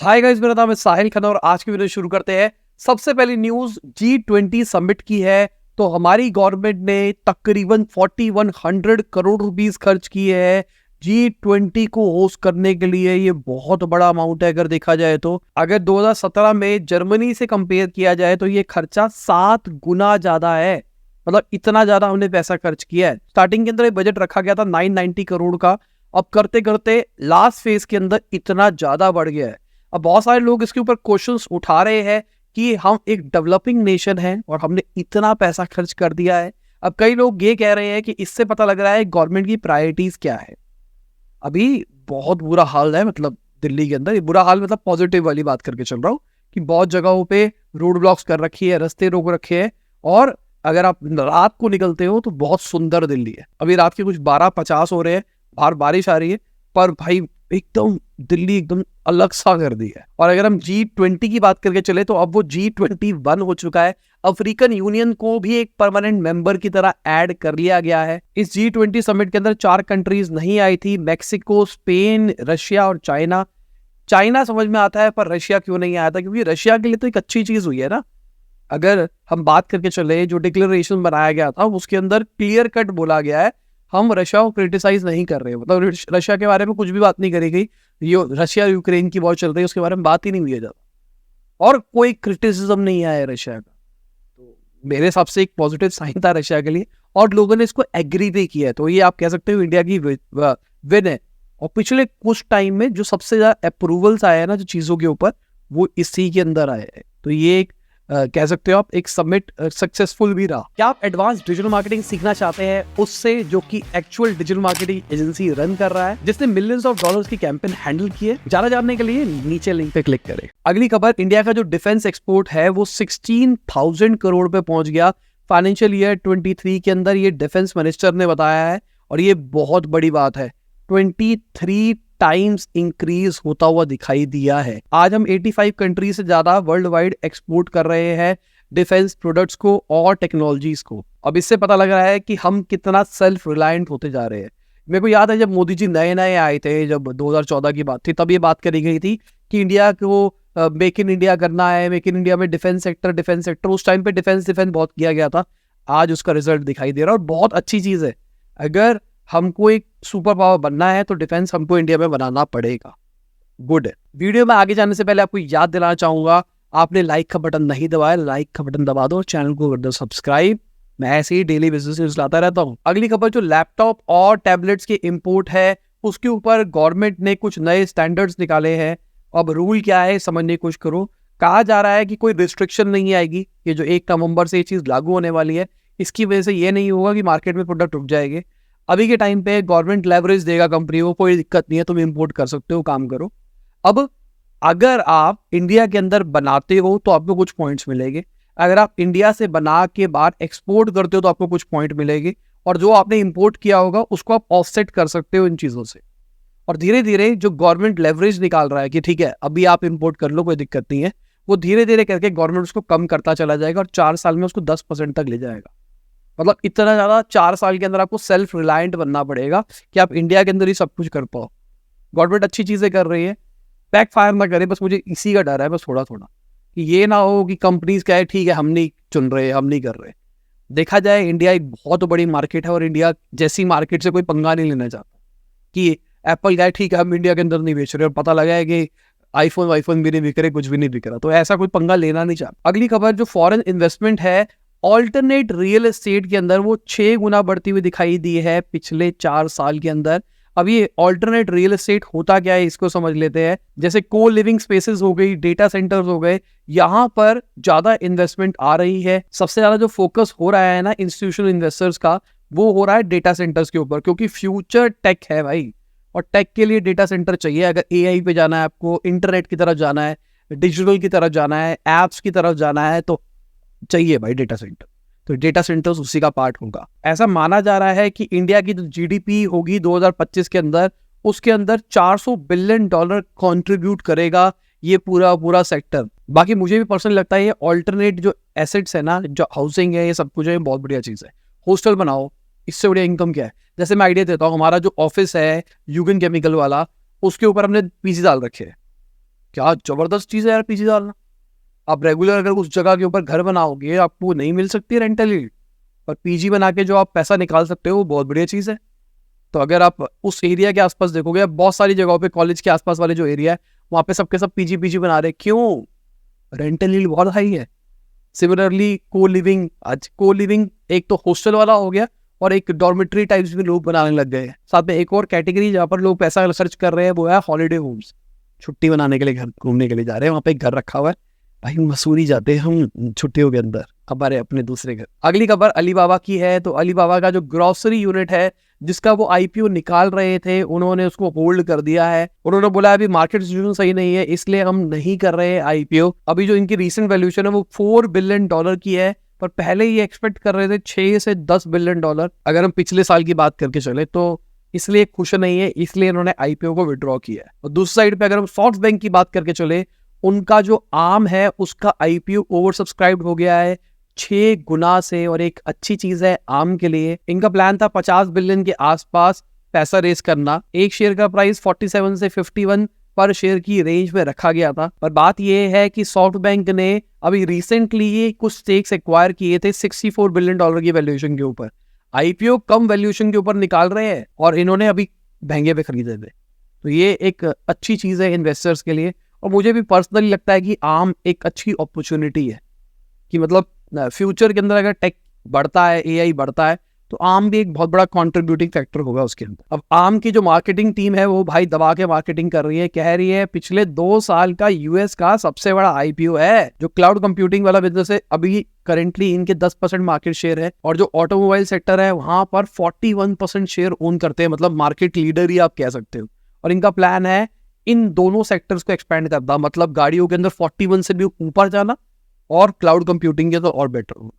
Hi guys, मेरा नाम है साहिल खन्ना और आज की वीडियो शुरू करते हैं। सबसे पहली न्यूज G20 समिट की है। तो हमारी गवर्नमेंट ने तकरीबन 4100 करोड़ रुपीस खर्च किए हैं G20 को होस्ट करने के लिए। ये बहुत बड़ा अमाउंट है अगर देखा जाए तो। अगर 2017 में जर्मनी से कंपेयर किया जाए तो ये खर्चा 7 गुना ज्यादा है। मतलब इतना ज्यादा हमने पैसा खर्च किया है। स्टार्टिंग के अंदर बजट रखा गया था 990 करोड़ का, अब करते करते लास्ट फेज के अंदर इतना ज्यादा बढ़ गया है। अब बहुत सारे लोग इसके ऊपर क्वेश्चंस उठा रहे हैं कि हम एक डेवलपिंग नेशन हैं और हमने इतना पैसा खर्च कर दिया है। अब कई लोग ये कह रहे हैं कि इससे पता लग रहा है गवर्नमेंट की प्रायोरिटीज क्या है। अभी बहुत बुरा हाल है, मतलब दिल्ली के अंदर ये बुरा हाल, मतलब पॉजिटिव वाली बात करके चल रहा हूँ कि बहुत जगहों पे रोड ब्लॉक्स कर रखी है, रास्ते रोक रखे हैं। और अगर आप रात को निकलते हो तो बहुत सुंदर दिल्ली है। अभी रात के कुछ 12:50 हो रहे हैं, बाहर बारिश आ रही है, पर भाई एकदम दिल्ली एकदम अलग सा कर दी है। और अगर हम G20 की बात करके चले तो अब वो G21 हो चुका है। अफ्रीकन यूनियन को भी एक परमानेंट मेंबर की तरह ऐड कर लिया गया है। इस G20 समिट के अंदर 4 कंट्रीज नहीं आई थी, मैक्सिको, स्पेन, रशिया और चाइना। चाइना समझ में आता है, पर रशिया क्यों नहीं आया था? क्योंकि रशिया के लिए तो एक अच्छी चीज हुई है ना। अगर हम बात करके चले, जो डिक्लेरेशन बनाया गया था उसके अंदर क्लियर कट बोला गया है हम रशिया को क्रिटिसाइज नहीं कर रहे। मतलब रशिया के बारे में कुछ भी बात नहीं करी गई। ये रशिया यूक्रेन की वॉर चल रही है, उसके बारे में बात ही नहीं हुई है ज्यादा, और कोई क्रिटिसिज्म नहीं आया है रशिया का। तो मेरे हिसाब से एक पॉजिटिव साइन था रशिया के लिए, और लोगों ने इसको एग्री भी किया है। तो ये आप कह सकते हो इंडिया की विन है। और पिछले कुछ टाइम में जो सबसे ज्यादा अप्रूवल्स आए हैं ना जो चीजों के ऊपर, वो इसी के अंदर आए हैं। तो ये एक कह सकते हो आप एक समिट सक्सेसफुल भी रहा। क्या आप एडवांस डिजिटल मार्केटिंग सीखना चाहते हैं उससे जो कि actual digital marketing agency run कर रहा है, जिसने मिलियंस ऑफ डॉलर्स की कैंपेन हैंडल की है? ज्यादा जानने के लिए नीचे लिंक पे क्लिक करें। अगली खबर, इंडिया का जो डिफेंस एक्सपोर्ट है वो 16,000 करोड़ पे पहुंच गया फाइनेंशियल ईयर 23 के अंदर। ये डिफेंस मिनिस्टर ने बताया है और ये बहुत बड़ी बात है। 23 टाइम्स इंक्रीज होता हुआ दिखाई दिया है। आज हम 85 कंट्री से ज्यादा वर्ल्ड वाइड एक्सपोर्ट कर रहे हैं डिफेंस प्रोडक्ट्स को और टेक्नोलॉजीज को। अब इससे पता लग रहा है कि हम कितना सेल्फ रिलायंट होते जा रहे हैं। मेरे को याद है जब मोदी जी नए नए आए थे, जब 2014 की बात थी, तब ये बात करी गई थी कि इंडिया को मेक इन इंडिया करना है, मेक इन इंडिया में डिफेंस सेक्टर। उस टाइम पे डिफेंस बहुत किया गया था। आज उसका रिजल्ट दिखाई दे रहा है और बहुत अच्छी चीज है। अगर हमको एक सुपर पावर बनना है तो डिफेंस हमको इंडिया में बनाना पड़ेगा। गुड है। वीडियो में आगे जाने से पहले आपको याद दिलाना चाहूंगा, आपने लाइक का बटन नहीं दबाया, लाइक का बटन दबा दो, चैनल को कर दो सब्सक्राइब। मैं ऐसे ही डेली बेसिस न्यूज़ लाता रहता हूँ। अगली खबर, जो लैपटॉप और टैबलेट्स के इंपोर्ट है उसके ऊपर गवर्नमेंट ने कुछ नए स्टैंडर्ड्स निकाले हैं। अब रूल क्या है समझने की कोशिश करो। कहा जा रहा है कि कोई रिस्ट्रिक्शन नहीं आएगी। ये जो 1 नवंबर से ये चीज लागू होने वाली है, इसकी वजह से ये नहीं होगा कि मार्केट में प्रोडक्ट रुक जाएंगे। अभी के टाइम पे गवर्नमेंट लेवरेज देगा कंपनियों को, कोई दिक्कत नहीं है, तुम इंपोर्ट कर सकते हो, काम करो। अब अगर आप इंडिया के अंदर बनाते हो तो आपको कुछ पॉइंट्स मिलेंगे। अगर आप इंडिया से बना के बाहर एक्सपोर्ट करते हो तो आपको कुछ पॉइंट मिलेंगे, और जो आपने इंपोर्ट किया होगा उसको आप ऑफसेट कर सकते हो इन चीजों से। और धीरे धीरे जो गवर्नमेंट लेवरेज निकाल रहा है कि ठीक है अभी आप इंपोर्ट कर लो, कोई दिक्कत नहीं है, वो धीरे धीरे करके गवर्नमेंट उसको कम करता चला जाएगा और 4 साल में उसको 10% तक ले जाएगा। मतलब इतना ज्यादा 4 साल के अंदर आपको सेल्फ रिलायंट बनना पड़ेगा कि आप इंडिया के अंदर ही सब कुछ कर पाओ। गवर्नमेंट अच्छी चीजें कर रही है, बैक फायर ना करे, बस मुझे इसी का डर है, बस थोड़ा थोड़ा, कि ये ना हो कि कंपनीज कहे ठीक है हम नहीं चुन रहे, हम नहीं कर रहे। देखा जाए इंडिया एक बहुत बड़ी मार्केट है और इंडिया जैसी मार्केट से कोई पंगा नहीं लेना चाहता कि एप्पल कहे ठीक है हम इंडिया के अंदर नहीं बेच रहे, और पता लगा है कि आईफोन भी नहीं बिक रहे, कुछ भी नहीं बिक रहा। तो ऐसा कोई पंगा लेना नहीं चाहता। अगली खबर, जो फॉरेन इन्वेस्टमेंट है ऑल्टरनेट रियल एस्टेट के अंदर, वो 6 गुना बढ़ती हुई दिखाई दी है पिछले 4 साल के अंदर। अब ये ऑल्टरनेट रियल एस्टेट होता क्या है इसको समझ लेते हैं। जैसे को लिविंग स्पेसेस हो गई, डेटा सेंटर्स हो गए, यहाँ पर ज्यादा इन्वेस्टमेंट आ रही है। सबसे ज्यादा जो फोकस हो रहा है ना इंस्टीट्यूशनल इन्वेस्टर्स का, वो हो रहा है डेटा सेंटर्स के ऊपर, क्योंकि फ्यूचर टेक है भाई, और टेक के लिए डेटा सेंटर चाहिए। अगर AI पे जाना है, आपको इंटरनेट की तरफ जाना है, डिजिटल की तरफ जाना है, एप्स की तरफ जाना है, तो चाहिए भाई डेटा सेंटर। तो डेटा सेंटर्स उसी का पार्ट होगा। ऐसा माना जा रहा है कि इंडिया की जो GDP होगी 2025 के अंदर, उसके अंदर $400 बिलियन कंट्रीब्यूट करेगा ये पूरा सेक्टर। बाकी मुझे भी पर्सनली लगता है ये ऑल्टरनेट जो एसेट्स है ना, जो हाउसिंग है, ये सब कुछ है, बहुत बढ़िया चीज है। हॉस्टल बनाओ, इससे बढ़िया इनकम क्या है। जैसे मैं आइडिया देता हूँ, हमारा जो ऑफिस है यूगन केमिकल वाला, उसके ऊपर हमने पीजी डाल रखे हैं। क्या जबरदस्त चीज है यार पीजी डालना। आप रेगुलर अगर उस जगह के ऊपर घर बनाओगे आपको नहीं मिल सकती रेंटल यील्ड, पर पीजी बना के जो आप पैसा निकाल सकते हो वो बहुत बढ़िया चीज है। तो अगर आप उस एरिया के आसपास देखोगे, बहुत सारी जगहों पे कॉलेज के आसपास वाले जो एरिया है वहां पे सबके सब पीजी पीजी बना रहे हैं। क्यों? रेंटल यील्ड बहुत हाई है। सिमिलरली को लिविंग, आज को लिविंग एक तो हॉस्टल वाला हो गया और एक डॉर्मेट्री टाइप्स भी लोग बनाने लग गए हैं। साथ में एक और कैटेगरी जहाँ पर लोग पैसा खर्च कर रहे हैं वो है हॉलीडे होम्स। छुट्टी मनाने के लिए घर घूमने के लिए जा रहे हैं, वहाँ पे एक घर रखा हुआ है। भाई मसूरी जाते हैं हम छुट्टियों के अंदर, हमारे अपने दूसरे घर। अगली खबर अलीबाबा की है। तो अलीबाबा का जो ग्रोसरी यूनिट है जिसका वो आईपीओ निकाल रहे थे, उन्होंने उसको होल्ड कर दिया है। उन्होंने बोला अभी मार्केट सिचुएशन सही नहीं है इसलिए हम नहीं कर रहे हैं आईपीओ। अभी जो इनकी रीसेंट वैल्यूएशन है वो $4 बिलियन की है, पर पहले ये एक्सपेक्ट कर रहे थे 6 से 10 बिलियन डॉलर अगर हम पिछले साल की बात करके चले तो। इसलिए खुश नहीं है, इसलिए इन्होंने आईपीओ को विड्रॉ किया है। और दूसरी साइड पे अगर हम सॉफ्ट बैंक की बात करके चले, उनका जो आर्म है उसका आईपीओ ओवर सब्सक्राइब हो गया है 6 गुना से। और एक अच्छी चीज है आर्म के लिए, इनका प्लान था 50 बिलियन के आसपास पैसा रेस करना। एक शेयर का प्राइस 47 से 51 पर शेयर की रेंज में रखा गया था। पर बात यह है कि सॉफ्ट बैंक ने अभी रिसेंटली कुछ स्टेक्स एक्वायर किए थे $64 बिलियन की वैल्यूएशन के ऊपर। आईपीओ कम वैल्यूएशन के ऊपर निकाल रहे हैं और इन्होंने अभी महंगे पे खरीदे थे। तो ये एक अच्छी चीज है इन्वेस्टर्स के लिए। और मुझे भी पर्सनली लगता है कि आर्म एक अच्छी अपॉर्चुनिटी है कि मतलब फ्यूचर के अंदर अगर टेक बढ़ता है, एआई बढ़ता है, तो आर्म भी एक बहुत बड़ा कंट्रीब्यूटिंग फैक्टर होगा उसके अंदर। अब आर्म की जो मार्केटिंग टीम है वो भाई दबा के मार्केटिंग कर रही है, कह रही है पिछले 2 साल का यूएस का सबसे बड़ा आईपीओ है। जो क्लाउड कंप्यूटिंग वाला बिजनेस है अभी करेंटली इनके 10% मार्केट शेयर है, और जो ऑटोमोबाइल सेक्टर है वहां पर 41% शेयर ओन करते हैं, मतलब मार्केट लीडर ही आप कह सकते हो। और इनका प्लान है इन दोनों सेक्टर्स को एक्सपेंड करना, मतलब गाड़ियों के अंदर 41 से भी ऊपर जाना, और क्लाउड कंप्यूटिंग के तो और बेटर होगा।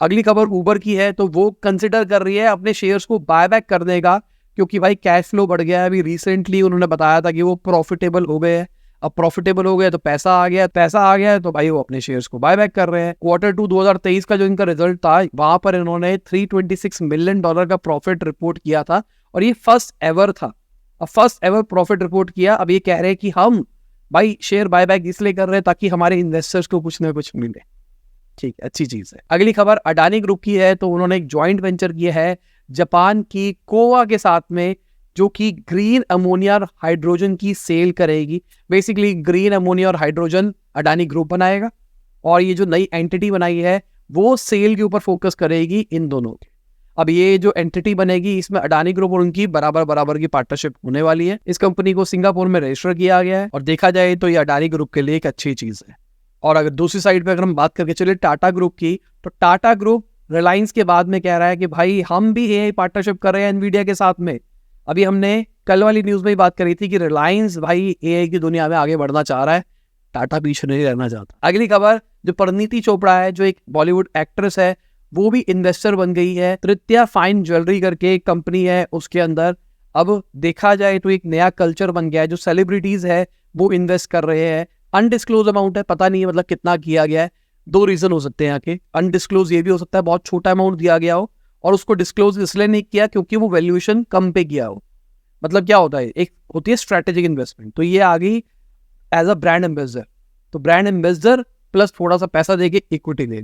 अगली खबर उबर की है। तो वो कंसिडर कर रही है अपने शेयर्स को बायबैक करने का, क्योंकि भाई कैश फ्लो बढ़ गया है। अभी रिसेंटली उन्होंने बताया था कि वो प्रॉफिटेबल हो गए हैं। अब प्रॉफिटेबल हो गए तो पैसा आ गया है, तो भाई वो अपने शेयर्स को बायबैक कर रहे हैं। Q2 2023 का जो इनका रिजल्ट था वहां पर इन्होंने $326 मिलियन का प्रॉफिट रिपोर्ट किया था, और ये फर्स्ट एवर था। अब फर्स्ट एवर प्रॉफिट रिपोर्ट किया। अब ये कह रहे हैं कि हम भाई शेयर बायबैक इसलिए कर रहे हैं ताकि हमारे इन्वेस्टर्स को कुछ ना कुछ मिले। ठीक है, अच्छी चीज है। अगली खबर अडानी ग्रुप की है। तो उन्होंने एक जॉइंट वेंचर किया है जापान की कोवा के साथ में, जो कि ग्रीन अमोनिया और हाइड्रोजन की सेल करेगी। बेसिकली ग्रीन अमोनिया और हाइड्रोजन अडानी ग्रुप बनाएगा, और ये जो नई एंटिटी बनाई है वो सेल के ऊपर फोकस करेगी इन दोनों के। अब ये जो एंटिटी बनेगी इसमें अडानी ग्रुप और उनकी बराबर की पार्टनरशिप होने वाली है। इस कंपनी को सिंगापुर में रजिस्टर किया गया है, और देखा जाए तो ये अडानी ग्रुप के लिए एक अच्छी चीज है। और अगर दूसरी साइड पे अगर हम बात करके चले टाटा ग्रुप की, तो टाटा ग्रुप रिलायंस के बाद में कह रहा है कि भाई हम भी एआई पार्टनरशिप कर रहे हैं एनवीडिया के साथ में। अभी हमने कल वाली न्यूज में ही बात करी थी कि रिलायंस भाई एआई की दुनिया में आगे बढ़ना चाह रहा है, टाटा पीछे नहीं रहना चाहता। अगली खबर जो परिणीति चोपड़ा है, जो एक बॉलीवुड एक्ट्रेस है, वो भी इन्वेस्टर बन गई है। तृतीया फाइन ज्वेलरी करके एक कंपनी है उसके अंदर। अब देखा जाए तो एक नया कल्चर बन गया है, जो सेलिब्रिटीज है वो इन्वेस्ट कर रहे हैं। अनडिस्क्लोज अमाउंट है, पता नहीं है मतलब कितना किया गया है। 2 रीजन हो सकते हैं यहाँ के। अनडिस्क्लोज ये भी हो सकता है बहुत छोटा अमाउंट दिया गया हो, और उसको डिस्क्लोज इसलिए नहीं किया क्योंकि वो वैल्यूएशन कम पे किया हो। मतलब क्या होता है, एक होती है स्ट्रैटेजिक इन्वेस्टमेंट, तो ये आ गई एज अ ब्रांड एम्बेसडर। तो ब्रांड एम्बेसडर प्लस थोड़ा सा पैसा देके इक्विटी ले,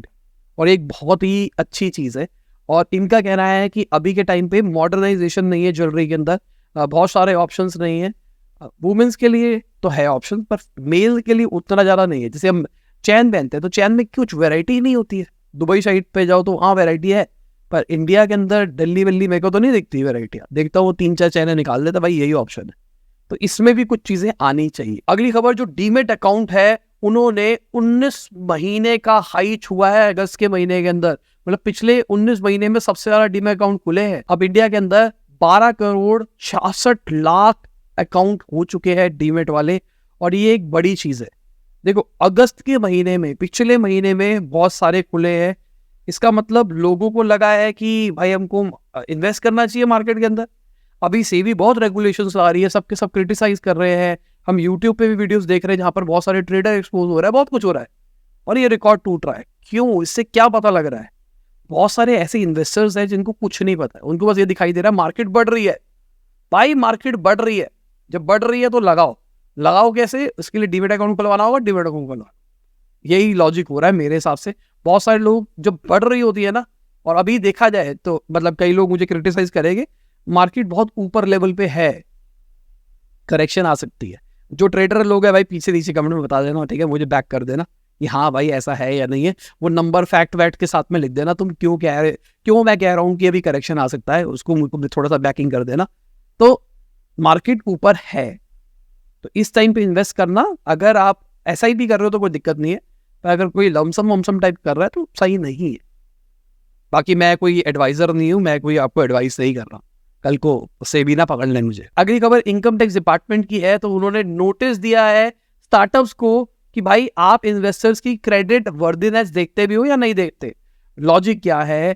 और एक बहुत ही अच्छी चीज है। और इनका कहना है कि अभी के टाइम पे मॉडर्नाइजेशन नहीं है ज्वेलरी के अंदर, बहुत सारे ऑप्शंस नहीं है। वुमेन्स के लिए तो है ऑप्शन, पर मेल के लिए उतना ज्यादा नहीं है। जैसे हम चैन पहनते हैं तो चैन में कुछ वैरायटी नहीं होती है। दुबई साइड पे जाओ तो वहाँ वैरायटी है, पर इंडिया के अंदर दिल्ली वल्ली मेरे को तो नहीं दिखती वैरायटियाँ। देखता हूँ 3-4 चैनें निकाल देता, भाई यही ऑप्शन है। तो इसमें भी कुछ चीजें आनी चाहिए। अगली खबर जो डीमेट अकाउंट है, उन्होंने 19 महीने का हाई छुआ है अगस्त के महीने के अंदर। मतलब पिछले 19 महीने में सबसे ज्यादा डीमेट अकाउंट खुले हैं। अब इंडिया के अंदर 12 करोड़ 66 लाख अकाउंट हो चुके हैं डीमेट वाले, और ये एक बड़ी चीज है। देखो अगस्त के महीने में, पिछले महीने में बहुत सारे खुले हैं। इसका मतलब लोगों को लगा है कि भाई हमको इन्वेस्ट करना चाहिए मार्केट के अंदर। अभी से भी बहुत रेगुलेशंस आ रही है, सबके सब क्रिटिसाइज कर रहे हैं। हम यूट्यूब पे भी वीडियोस देख रहे हैं जहां पर बहुत सारे ट्रेडर एक्सपोज हो रहा है, बहुत कुछ हो रहा है, और ये रिकॉर्ड टूट रहा है। क्यों? इससे क्या पता लग रहा है? बहुत सारे ऐसे इन्वेस्टर्स हैं जिनको कुछ नहीं पता है, उनको बस ये दिखाई दे रहा है मार्केट बढ़ रही है। भाई मार्केट बढ़ रही है, जब बढ़ रही है तो लगाओ, लगाओ कैसे, उसके लिए डीमेट अकाउंट खुलवाना होगा, डीमेट अकाउंट खुलवाना, यही लॉजिक हो रहा है मेरे हिसाब से। बहुत सारे लोग जब बढ़ रही होती है ना, और अभी देखा जाए तो मतलब कई लोग मुझे क्रिटिसाइज करेंगे, मार्केट बहुत ऊपर लेवल पे है, करेक्शन आ सकती है। जो ट्रेडर लोग है भाई पीछे नीचे कमेंट में बता देना, ठीक है, मुझे बैक कर देना कि हाँ भाई ऐसा है या नहीं है, वो नंबर फैक्ट वैक्ट के साथ में लिख देना, तुम क्यों मैं कह रहा हूँ कि अभी करेक्शन आ सकता है, उसको मुझको थोड़ा सा बैकिंग कर देना। तो मार्केट ऊपर है, तो इस टाइम पे इन्वेस्ट करना, अगर आप SIP कर रहे हो तो कोई दिक्कत नहीं है, पर अगर कोई लमसम वमसम टाइप कर रहा है तो सही नहीं है। बाकी मैं कोई एडवाइजर नहीं हूं, मैं कोई आपको एडवाइस नहीं कर रहा, कल को सेबी ना पकड़ लें मुझे। अगली खबर इनकम टैक्स डिपार्टमेंट की है, तो उन्होंने नोटिस दिया है स्टार्टअप्स को कि भाई आप इन्वेस्टर्स की क्रेडिट वर्दीनेस देखते भी हो या नहीं देखते। लॉजिक क्या है,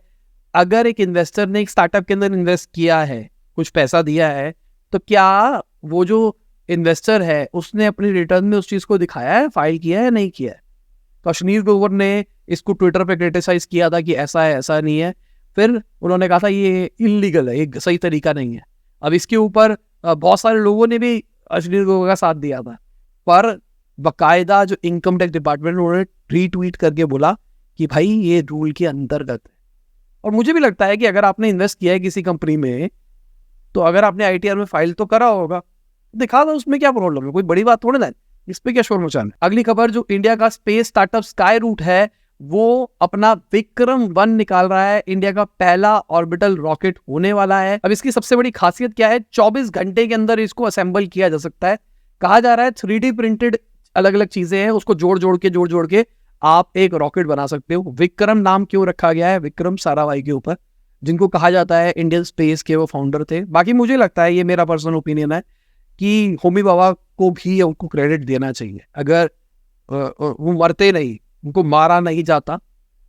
अगर एक इन्वेस्टर ने एक स्टार्टअप के अंदर इन्वेस्ट किया है, कुछ पैसा दिया है, तो क्या वो जो इन्वेस्टर है उसने अपनी रिटर्न में उस चीज को दिखाया है, फाइल किया है, नहीं किया है। कश्मीर ग्रोवर ने इसको ट्विटर पे क्रिटिसाइज किया था कि ऐसा है, ऐसा नहीं है, फिर उन्होंने कहा था ये इलीगल है, ये सही तरीका नहीं है। अब इसके ऊपर बहुत सारे लोगों ने भी कश्मीर ग्रोवर का साथ दिया था, पर बकायदा जो इनकम टैक्स डिपार्टमेंट उन्होंने रीट्वीट करके बोला कि भाई ये रूल के अंतर्गत है। और मुझे भी लगता है कि अगर आपने इन्वेस्ट किया है किसी कंपनी में, तो अगर आपने ITR में फाइल तो करा होगा, दिखा दो, उसमें क्या प्रॉब्लम है, कोई बड़ी बात थोड़ी ना है, इस पे क्या शोर मचाना है। अगली खबर, जो इंडिया का स्पेस स्टार्टअप स्काई रूट है, वो अपना विक्रम-1 निकाल रहा है, इंडिया का पहला ऑर्बिटल रॉकेट होने वाला है। अब इसकी सबसे बड़ी खासियत क्या है, 24 घंटे के अंदर इसको असेंबल किया जा सकता है। कहा जा रहा है 3D प्रिंटेड अलग अलग चीजें हैं, उसको जोड़ जोड़ के आप एक रॉकेट बना सकते हो। विक्रम नाम क्यों रखा गया है, विक्रम साराभाई के ऊपर, जिनको कहा जाता है इंडियन स्पेस के वो फाउंडर थे। बाकी मुझे लगता है, ये मेरा पर्सनल ओपिनियन है, कि होमी बाबा को भी उनको क्रेडिट देना चाहिए। अगर वो मरते नहीं, उनको मारा नहीं जाता,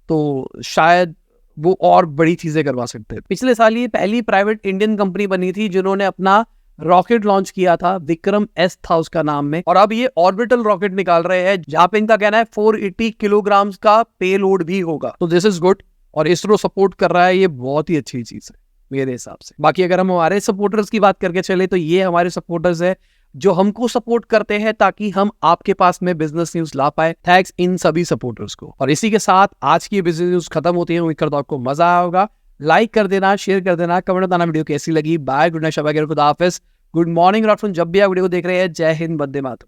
तो शायद वो और बड़ी चीजें करवा सकते हैं। पिछले साल ये पहली प्राइवेट इंडियन कंपनी बनी थी जिन्होंने अपना रॉकेट लॉन्च किया था, विक्रम-S था उसका नाम में, और अब ये ऑर्बिटल रॉकेट निकाल रहे हैं, जहां पे इनका कहना है 480 किलोग्राम का पेलोड भी होगा। तो दिस इज गुड, और इसरो सपोर्ट कर रहा है, ये बहुत ही अच्छी चीज है मेरे हिसाब से। बाकी अगर हम हमारे सपोर्टर्स की बात करके चले, तो ये हमारे सपोर्टर्स है जो हमको सपोर्ट करते हैं ताकि हम आपके पास में बिजनेस न्यूज ला पाए। थैंक्स इन सभी सपोर्टर्स को। और इसी के साथ आज की बिजनेस न्यूज खत्म होती है। उम्मीद करता हूं आपको मजा आया होगा। लाइक कर देना, शेयर कर देना, कमेंट बताना वीडियो कैसी लगी। बाय, गुड नाइट, शबा, खुदा हाफिज, गुड मॉर्निंग, रात जब भी आप वीडियो को देख रहे हैं। जय हिंद, वंदे मातरम।